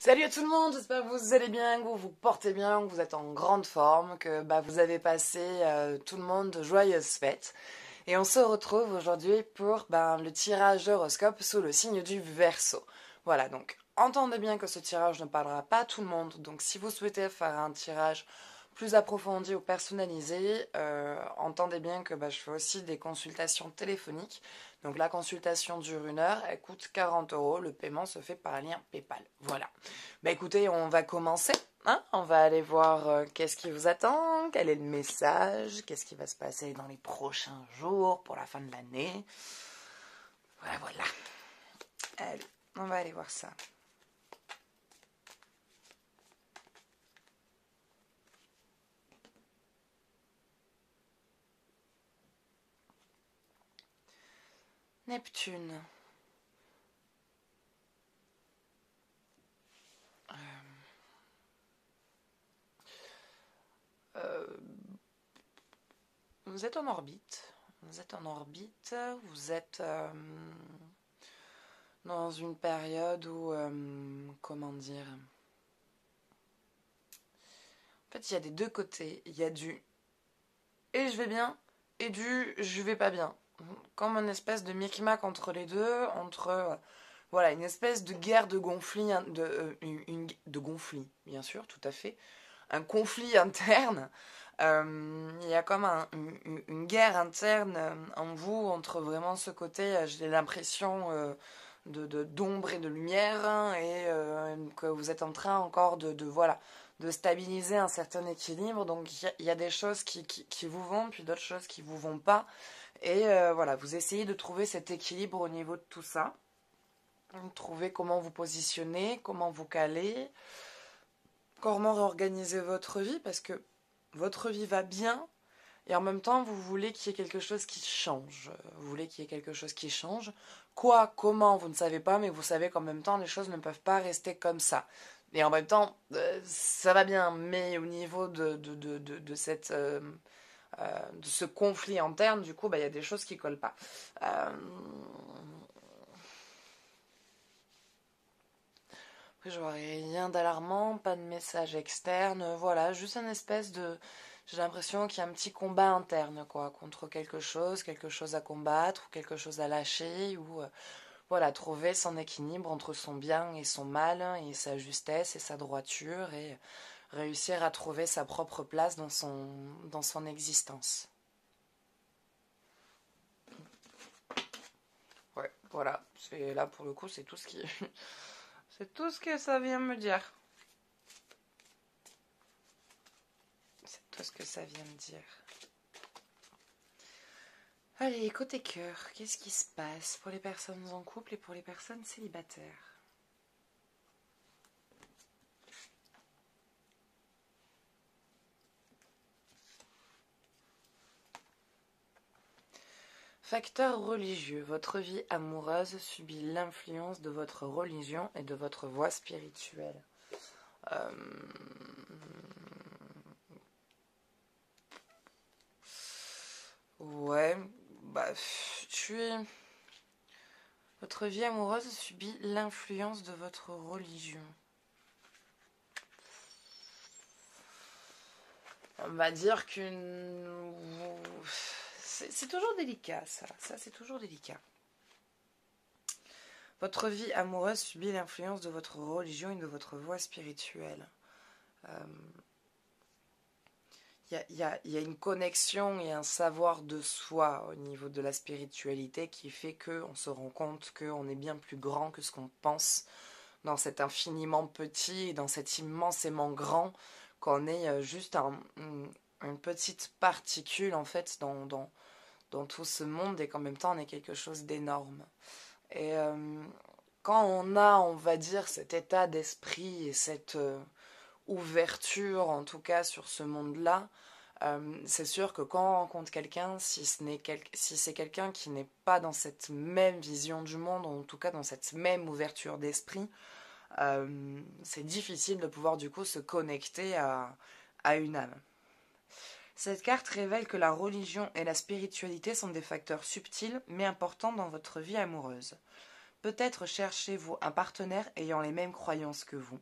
Salut à tout le monde, j'espère que vous allez bien, que vous vous portez bien, que vous êtes en grande forme, que vous avez passé tout le monde de joyeuses fêtes. Et on se retrouve aujourd'hui pour le tirage d'horoscope sous le signe du Verseau. Voilà, donc entendez bien que ce tirage ne parlera pas à tout le monde. Donc si vous souhaitez faire un tirage plus approfondi ou personnalisé, entendez bien que je fais aussi des consultations téléphoniques. Donc la consultation dure 1 heure, elle coûte 40 euros. Le paiement se fait par lien PayPal. Voilà. Écoutez, on va commencer. Hein, on va aller voir qu'est-ce qui vous attend, quel est le message, qu'est-ce qui va se passer dans les prochains jours pour la fin de l'année. Voilà. Allez, on va aller voir ça. Neptune. Vous êtes en orbite. Vous êtes en orbite. Vous êtes dans une période où, comment dire, en fait, il y a des deux côtés. Il y a du et je vais bien et du je vais pas bien. Comme une espèce de micmac entre les deux, entre voilà, une espèce de guerre de conflit, de conflit, bien sûr, tout à fait, un conflit interne. Il y a comme une guerre interne en vous entre vraiment ce côté, j'ai l'impression d'ombre et de lumière, hein, et que vous êtes en train encore voilà, de stabiliser un certain équilibre. Donc il y a des choses qui vous vont, puis d'autres choses qui vous vont pas. Et voilà, vous essayez de trouver cet équilibre au niveau de tout ça. Trouver comment vous positionner, comment vous caler, comment réorganiser votre vie, parce que votre vie va bien, et en même temps, vous voulez qu'il y ait quelque chose qui change. Vous voulez qu'il y ait quelque chose qui change. Quoi, comment, vous ne savez pas, mais vous savez qu'en même temps, les choses ne peuvent pas rester comme ça. Et en même temps, ça va bien, mais au niveau de cette... de ce conflit interne, du coup, il y a des choses qui collent pas. Je vois rien d'alarmant, pas de message externe, voilà, juste une espèce de... J'ai l'impression qu'il y a un petit combat interne, quoi, contre quelque chose à combattre, ou quelque chose à lâcher, ou voilà, trouver son équilibre entre son bien et son mal, et sa justesse et sa droiture, et réussir à trouver sa propre place dans son existence. Ouais, voilà, c'est là pour le coup, c'est tout ce qui... c'est tout ce que ça vient me dire. C'est tout ce que ça vient me dire. Allez, côté cœur, qu'est-ce qui se passe pour les personnes en couple et pour les personnes célibataires? Facteur religieux. Votre vie amoureuse subit l'influence de votre religion et de votre voie spirituelle. Ouais, je suis... Votre vie amoureuse subit l'influence de votre religion. On va dire qu'une... C'est toujours délicat, ça. Ça, c'est toujours délicat. Votre vie amoureuse subit l'influence de votre religion et de votre voie spirituelle. Il y a une connexion et un savoir de soi au niveau de la spiritualité qui fait qu'on se rend compte qu'on est bien plus grand que ce qu'on pense dans cet infiniment petit et dans cet immensément grand, qu'on est juste une petite particule en fait dans tout ce monde, et qu'en même temps on est quelque chose d'énorme. Et quand on va dire, cet état d'esprit et cette ouverture, en tout cas, sur ce monde-là, c'est sûr que quand on rencontre quelqu'un, si c'est quelqu'un qui n'est pas dans cette même vision du monde, en tout cas dans cette même ouverture d'esprit, c'est difficile de pouvoir du coup se connecter à une âme. Cette carte révèle que la religion et la spiritualité sont des facteurs subtils mais importants dans votre vie amoureuse. Peut-être cherchez-vous un partenaire ayant les mêmes croyances que vous.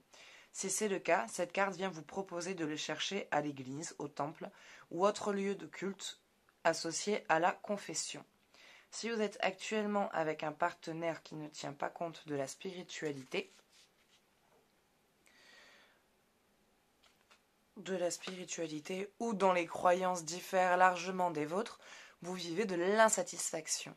Si c'est le cas, cette carte vient vous proposer de le chercher à l'église, au temple ou autre lieu de culte associé à la confession. Si vous êtes actuellement avec un partenaire qui ne tient pas compte de la spiritualité, ou dont les croyances diffèrent largement des vôtres, vous vivez de l'insatisfaction.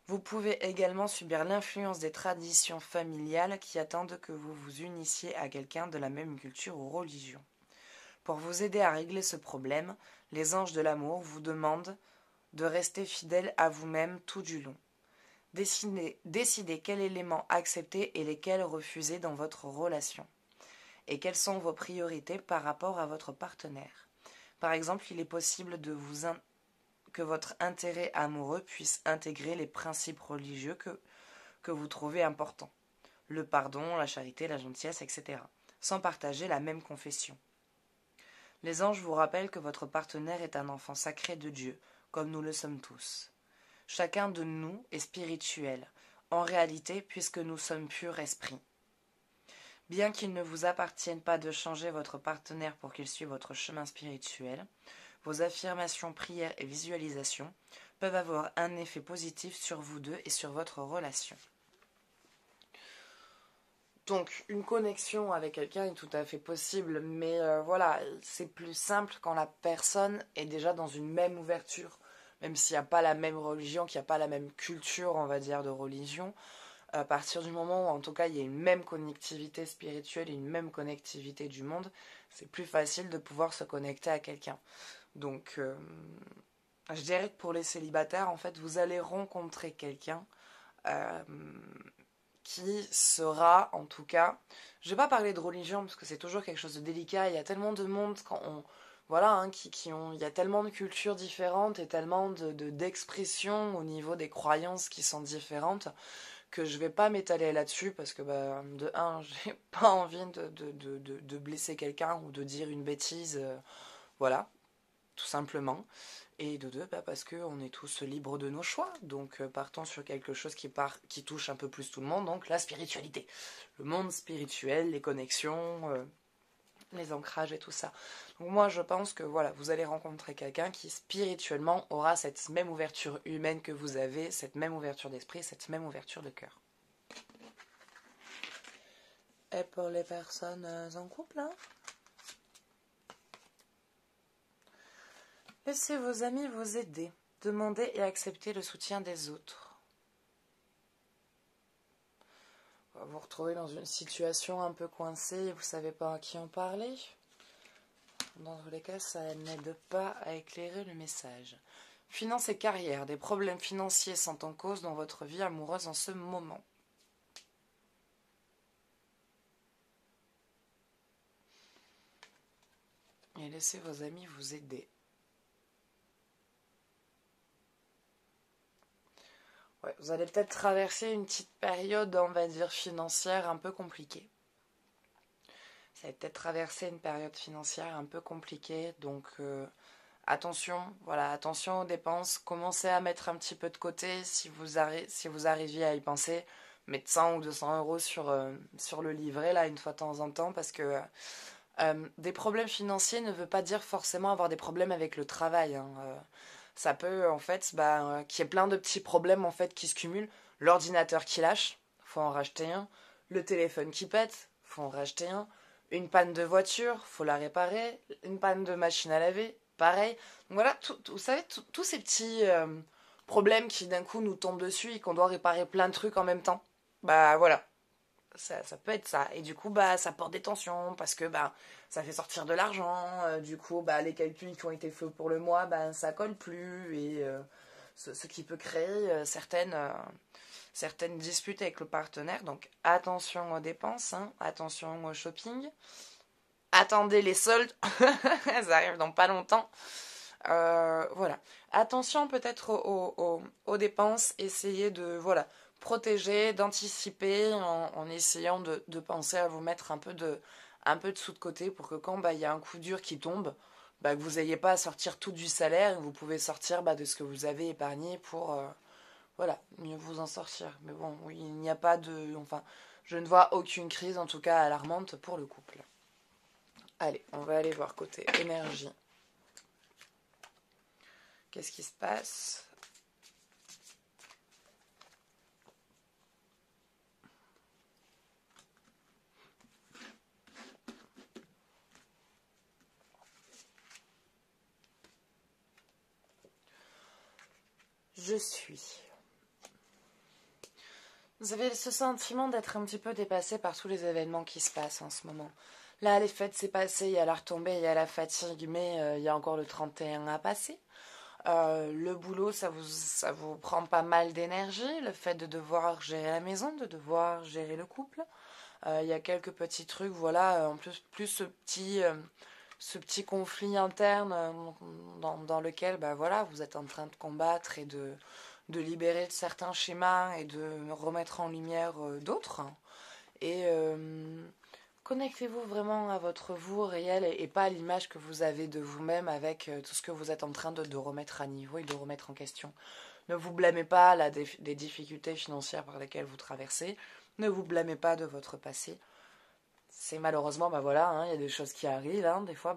Vous pouvez également subir l'influence des traditions familiales qui attendent que vous vous unissiez à quelqu'un de la même culture ou religion. Pour vous aider à régler ce problème, les anges de l'amour vous demandent de rester fidèle à vous-même tout du long. Décidez quel élément accepter et lesquels refuser dans votre relation. Et quelles sont vos priorités par rapport à votre partenaire. Par exemple, il est possible que votre intérêt amoureux puisse intégrer les principes religieux que vous trouvez importants. Le pardon, la charité, la gentillesse, etc. Sans partager la même confession. Les anges vous rappellent que votre partenaire est un enfant sacré de Dieu, comme nous le sommes tous. Chacun de nous est spirituel, en réalité, puisque nous sommes purs esprits. Bien qu'il ne vous appartienne pas de changer votre partenaire pour qu'il suive votre chemin spirituel, vos affirmations, prières et visualisations peuvent avoir un effet positif sur vous deux et sur votre relation. Donc, une connexion avec quelqu'un est tout à fait possible, mais voilà, c'est plus simple quand la personne est déjà dans une même ouverture, même s'il n'y a pas la même religion, qu'il n'y a pas la même culture, on va dire, de religion. À partir du moment où, en tout cas, il y a une même connectivité spirituelle et une même connectivité du monde, c'est plus facile de pouvoir se connecter à quelqu'un. Donc, je dirais que pour les célibataires, en fait, vous allez rencontrer quelqu'un qui sera, en tout cas, je vais pas parler de religion parce que c'est toujours quelque chose de délicat. Il y a tellement de monde il y a tellement de cultures différentes et tellement d'expressions au niveau des croyances qui sont différentes que je vais pas m'étaler là-dessus parce que de un, j'ai pas envie de blesser quelqu'un ou de dire une bêtise, voilà, tout simplement. Et de deux, parce qu'on est tous libres de nos choix. Donc partons sur quelque chose qui touche un peu plus tout le monde, donc la spiritualité. Le monde spirituel, les connexions, les ancrages et tout ça. Donc moi je pense que voilà, vous allez rencontrer quelqu'un qui spirituellement aura cette même ouverture humaine que vous avez, cette même ouverture d'esprit, cette même ouverture de cœur. Et pour les personnes en couple, hein, laissez vos amis vous aider. Demandez et acceptez le soutien des autres. Vous vous retrouvez dans une situation un peu coincée et vous ne savez pas à qui en parler. Dans tous les cas, ça n'aide pas à éclairer le message. Finances et carrière. Des problèmes financiers sont en cause dans votre vie amoureuse en ce moment. Et laissez vos amis vous aider. Ouais, vous allez peut-être traverser une petite période, on va dire, financière un peu compliquée. Vous allez peut-être traverser une période financière un peu compliquée, donc attention, voilà, attention aux dépenses. Commencez à mettre un petit peu de côté si vous arriviez à y penser. Mettez 100 ou 200 euros sur le livret, là, une fois de temps en temps, parce que des problèmes financiers ne veut pas dire forcément avoir des problèmes avec le travail, hein. Ça peut, en fait, qu'il y ait plein de petits problèmes, en fait, qui se cumulent. L'ordinateur qui lâche, faut en racheter un. Le téléphone qui pète, faut en racheter un. Une panne de voiture, faut la réparer. Une panne de machine à laver, pareil. Donc voilà, vous savez, tous ces petits problèmes qui d'un coup nous tombent dessus et qu'on doit réparer plein de trucs en même temps. Bah voilà, ça peut être ça. Et du coup, ça porte des tensions parce que ça fait sortir de l'argent. Du coup, les calculs qui ont été faits pour le mois, ça colle plus. Et ce qui peut créer certaines disputes avec le partenaire. Donc attention aux dépenses, hein, attention au shopping. Attendez les soldes, ça arrive dans pas longtemps. Voilà. Attention peut-être aux dépenses, essayez de protéger, d'anticiper en essayant de penser à vous mettre un peu de sous de côté pour que quand il y a un coup dur qui tombe, que vous n'ayez pas à sortir tout du salaire et vous pouvez sortir de ce que vous avez épargné voilà, mieux vous en sortir. Mais bon, oui, il n'y a pas de... Enfin, je ne vois aucune crise, en tout cas alarmante, pour le couple. Allez, on va aller voir côté énergie. Qu'est-ce qui se passe? Je suis. Vous avez ce sentiment d'être un petit peu dépassé par tous les événements qui se passent en ce moment. Là, les fêtes, c'est passé, il y a la retombée, il y a la fatigue, mais il y a encore le 31 à passer. Le boulot, ça vous prend pas mal d'énergie, le fait de devoir gérer la maison, de devoir gérer le couple. Il y a quelques petits trucs, voilà, en plus ce petit conflit interne dans lequel bah, voilà, vous êtes en train de combattre et de libérer certains schémas et de remettre en lumière d'autres. Et connectez-vous vraiment à votre vous réel et pas à l'image que vous avez de vous-même avec tout ce que vous êtes en train de remettre à niveau et de remettre en question. Ne vous blâmez pas des difficultés financières par lesquelles vous traversez. Ne vous blâmez pas de votre passé. C'est malheureusement, bah voilà, hein, y a des choses qui arrivent, hein, des fois,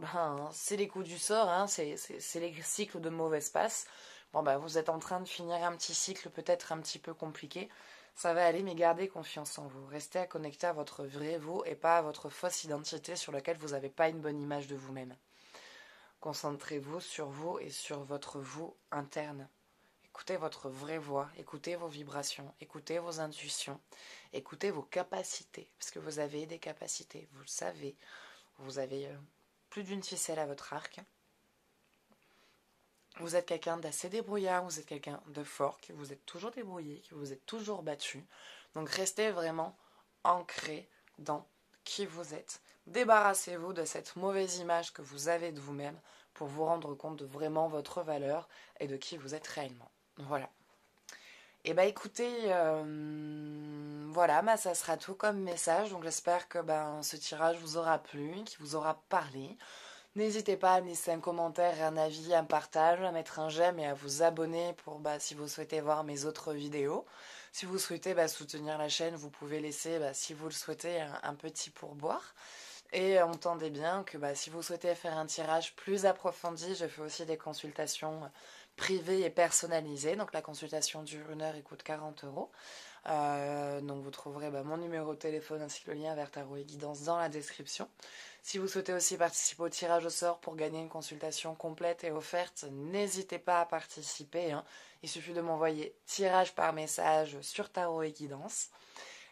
c'est les coups du sort, hein, c'est les cycles de mauvaises passes. Bon, bah vous êtes en train de finir un petit cycle peut-être un petit peu compliqué. Ça va aller, mais gardez confiance en vous. Restez connecté à votre vrai vous et pas à votre fausse identité sur laquelle vous n'avez pas une bonne image de vous-même. Concentrez-vous sur vous et sur votre vous interne. Écoutez votre vraie voix, écoutez vos vibrations, écoutez vos intuitions, écoutez vos capacités, parce que vous avez des capacités, vous le savez, vous avez plus d'une ficelle à votre arc. Vous êtes quelqu'un d'assez débrouillard, vous êtes quelqu'un de fort, que vous êtes toujours débrouillé, que vous êtes toujours battu. Donc restez vraiment ancré dans qui vous êtes. Débarrassez-vous de cette mauvaise image que vous avez de vous-même pour vous rendre compte de vraiment votre valeur et de qui vous êtes réellement. Voilà. Et bah écoutez, voilà, ça sera tout comme message. Donc j'espère que ce tirage vous aura plu, qu'il vous aura parlé. N'hésitez pas à me laisser un commentaire, un avis, un partage, à mettre un j'aime et à vous abonner pour si vous souhaitez voir mes autres vidéos. Si vous souhaitez soutenir la chaîne, vous pouvez laisser, si vous le souhaitez, un petit pourboire. Et entendez bien que si vous souhaitez faire un tirage plus approfondi, je fais aussi des consultations privées et personnalisées. Donc la consultation dure 1 heure et coûte 40 euros. Donc vous trouverez mon numéro de téléphone ainsi que le lien vers Tarot et Guidance dans la description. Si vous souhaitez aussi participer au tirage au sort pour gagner une consultation complète et offerte, n'hésitez pas à participer. Il suffit de m'envoyer tirage par message sur Tarot et Guidance.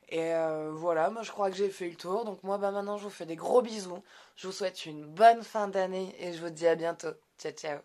Et voilà, moi je crois que j'ai fait le tour. Donc moi maintenant je vous fais des gros bisous. Je vous souhaite une bonne fin d'année et je vous dis à bientôt. Ciao ciao.